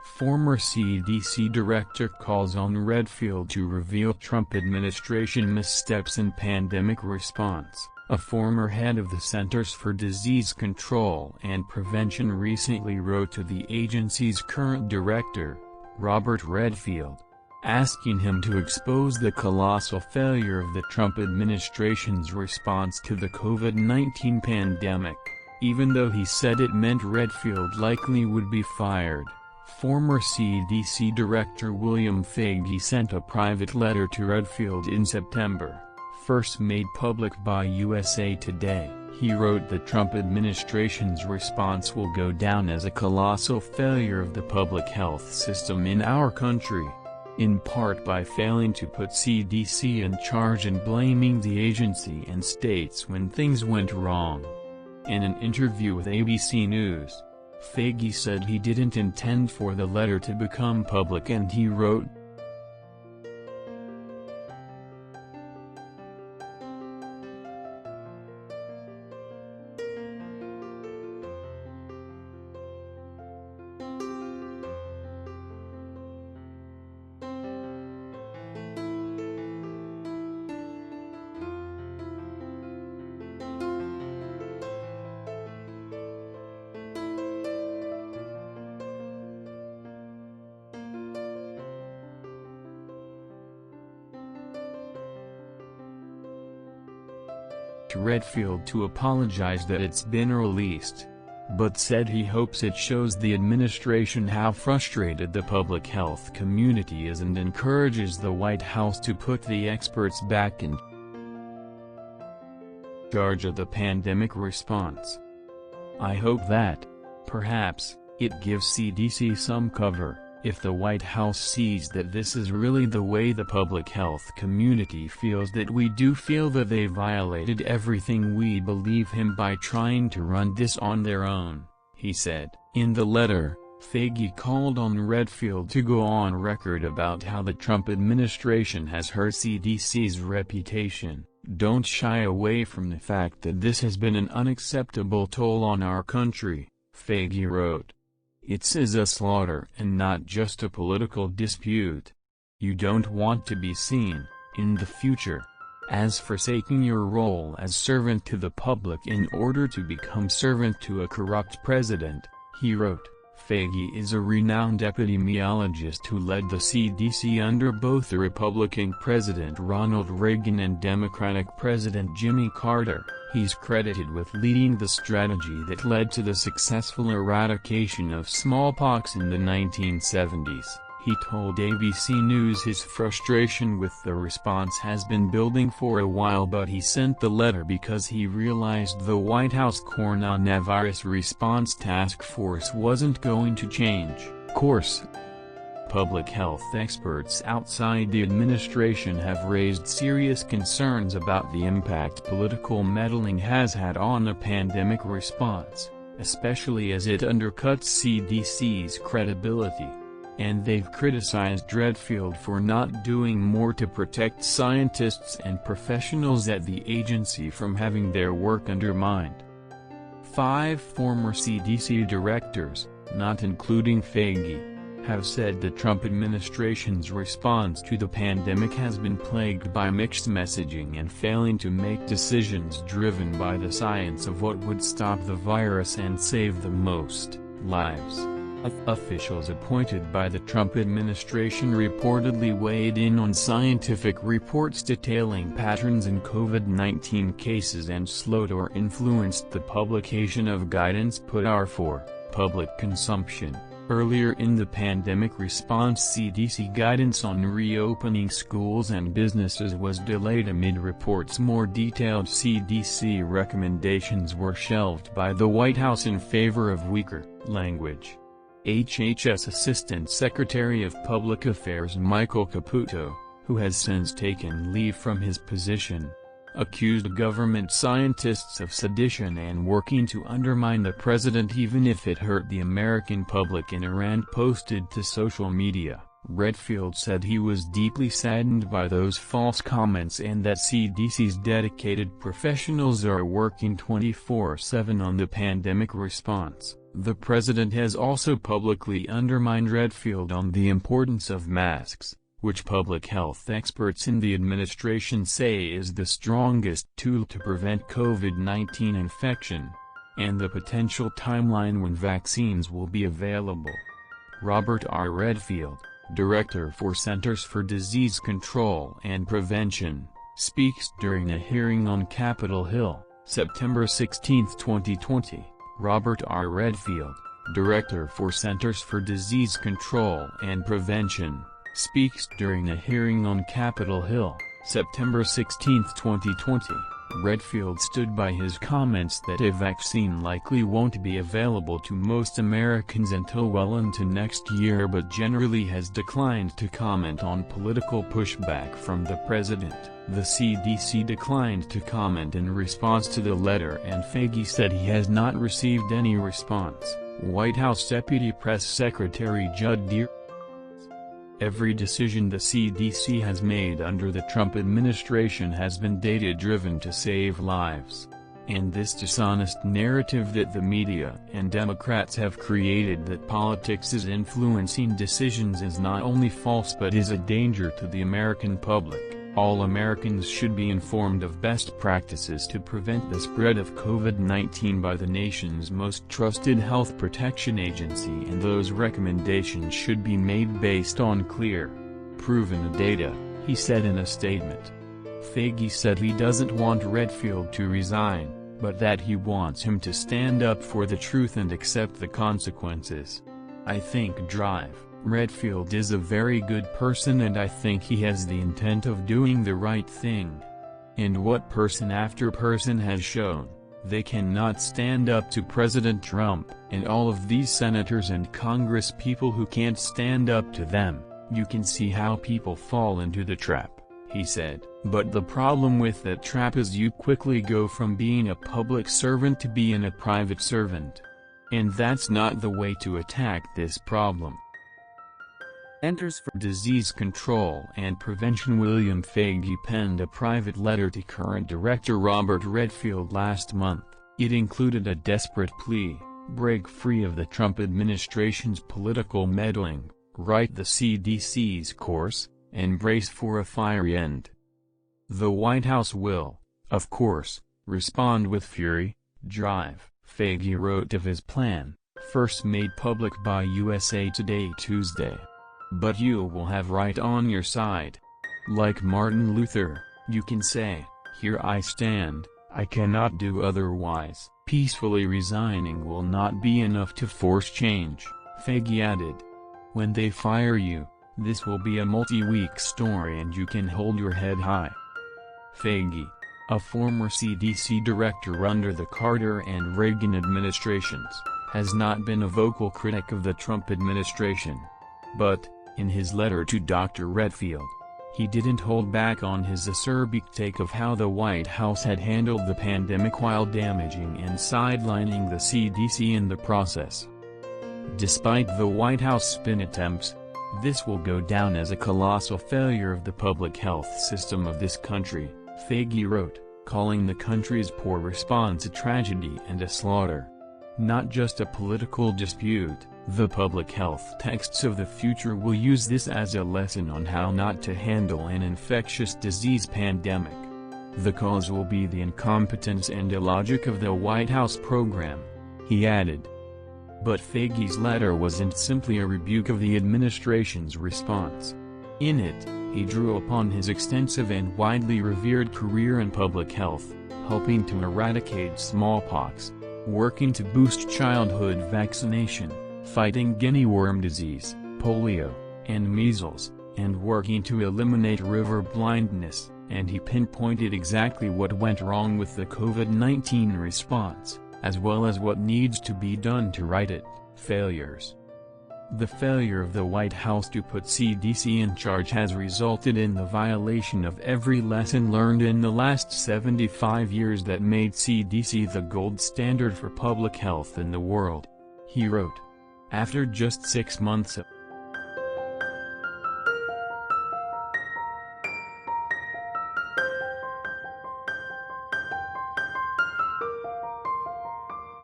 Former CDC director calls on Redfield to reveal Trump administration missteps in pandemic response. A former head of the Centers for Disease Control and Prevention recently wrote to the agency's current director, Robert Redfield, asking him to expose the colossal failure of the Trump administration's response to the COVID-19 pandemic. Even though he said it meant Redfield likely would be fired, former CDC Director William Fauci sent a private letter to Redfield in September, first made public by USA Today. He wrote the Trump administration's response will go down as a colossal failure of the public health system in our country, in part by failing to put CDC in charge and blaming the agency and states when things went wrong. In an interview with ABC News, Fauci said he didn't intend for the letter to become public, and he wrote, to Redfield to apologize that it's been released, but said he hopes it shows the administration how frustrated the public health community is and encourages the White House to put the experts back in charge of the pandemic response. I hope that, perhaps, it gives CDC some cover, if the White House sees that this is really the way the public health community feels, that we do feel that they violated everything we believe him by trying to run this on their own, he said. In the letter, Fauci called on Redfield to go on record about how the Trump administration has hurt CDC's reputation. Don't shy away from the fact that this has been an unacceptable toll on our country, Fauci wrote. It's a slaughter and not just a political dispute. You don't want to be seen, in the future, as forsaking your role as servant to the public in order to become servant to a corrupt president, he wrote. Fauci is a renowned epidemiologist who led the CDC under both the Republican President Ronald Reagan and Democratic President Jimmy Carter. He's credited with leading the strategy that led to the successful eradication of smallpox in the 1970s. He told ABC News his frustration with the response has been building for a while, but he sent the letter because he realized the White House coronavirus response task force wasn't going to change course. Public health experts outside the administration have raised serious concerns about the impact political meddling has had on the pandemic response, especially as it undercuts CDC's credibility. And they've criticized Redfield for not doing more to protect scientists and professionals at the agency from having their work undermined. 5 former CDC directors, not including Fauci, have said the Trump administration's response to the pandemic has been plagued by mixed messaging and failing to make decisions driven by the science of what would stop the virus and save the most lives. Officials appointed by the Trump administration reportedly weighed in on scientific reports detailing patterns in COVID-19 cases and slowed or influenced the publication of guidance put out for public consumption. Earlier in the pandemic response, CDC guidance on reopening schools and businesses was delayed amid reports more detailed CDC recommendations were shelved by the White House in favor of weaker language. HHS Assistant Secretary of Public Affairs Michael Caputo, who has since taken leave from his position, accused government scientists of sedition and working to undermine the president even if it hurt the American public in a rant posted to social media. Redfield said he was deeply saddened by those false comments and that CDC's dedicated professionals are working 24/7 on the pandemic response. The president has also publicly undermined Redfield on the importance of masks, which public health experts in the administration say is the strongest tool to prevent COVID-19 infection, and the potential timeline when vaccines will be available. Robert R. Redfield, Director for Centers for Disease Control and Prevention, speaks during a hearing on Capitol Hill, September 16, 2020. Robert R. Redfield, Director for Centers for Disease Control and Prevention, speaks during a hearing on Capitol Hill, September 16, 2020. Redfield stood by his comments that a vaccine likely won't be available to most Americans until well into next year, but generally has declined to comment on political pushback from the president. The CDC declined to comment in response to the letter, and Fauci said he has not received any response. White House Deputy Press Secretary Judd Deere: Every decision the CDC has made under the Trump administration has been data-driven to save lives. And this dishonest narrative that the media and Democrats have created that politics is influencing decisions is not only false but is a danger to the American public. All Americans should be informed of best practices to prevent the spread of COVID-19 by the nation's most trusted health protection agency, and those recommendations should be made based on clear, proven data, he said in a statement. Fauci said he doesn't want Redfield to resign, but that he wants him to stand up for the truth and accept the consequences. I think Redfield is a very good person, and I think he has the intent of doing the right thing. And what person after person has shown, they cannot stand up to President Trump and all of these senators and Congress people who can't stand up to them. You can see how people fall into the trap, he said. But the problem with that trap is you quickly go from being a public servant to being a private servant. And that's not the way to attack this problem. Centers for Disease Control and Prevention William Fauci penned a private letter to current Director Robert Redfield last month. It included a desperate plea: break free of the Trump administration's political meddling, right the CDC's course, and brace for a fiery end. The White House will, of course, respond with fury. Fauci wrote of his plan, first made public by USA Today Tuesday. But you will have right on your side. Like Martin Luther, you can say, "Here I stand, I cannot do otherwise." Peacefully resigning will not be enough to force change, Fauci added. When they fire you, this will be a multi-week story and you can hold your head high. Fauci, a former CDC director under the Carter and Reagan administrations, has not been a vocal critic of the Trump administration. But, in his letter to Dr. Redfield, he didn't hold back on his acerbic take of how the White House had handled the pandemic while damaging and sidelining the CDC in the process. Despite the White House spin attempts, this will go down as a colossal failure of the public health system of this country, Fauci wrote, calling the country's poor response a tragedy and a slaughter. Not just a political dispute. The public health texts of the future will use this as a lesson on how not to handle an infectious disease pandemic. The cause will be the incompetence and illogic of the White House program, he added. But Fauci's letter wasn't simply a rebuke of the administration's response. In it, he drew upon his extensive and widely revered career in public health, helping to eradicate smallpox, working to boost childhood vaccination, fighting guinea worm disease, polio, and measles, and working to eliminate river blindness, and he pinpointed exactly what went wrong with the COVID-19 response, as well as what needs to be done to right it. Failures. The failure of the White House to put CDC in charge has resulted in the violation of every lesson learned in the last 75 years that made CDC the gold standard for public health in the world, he wrote. After just 6 months of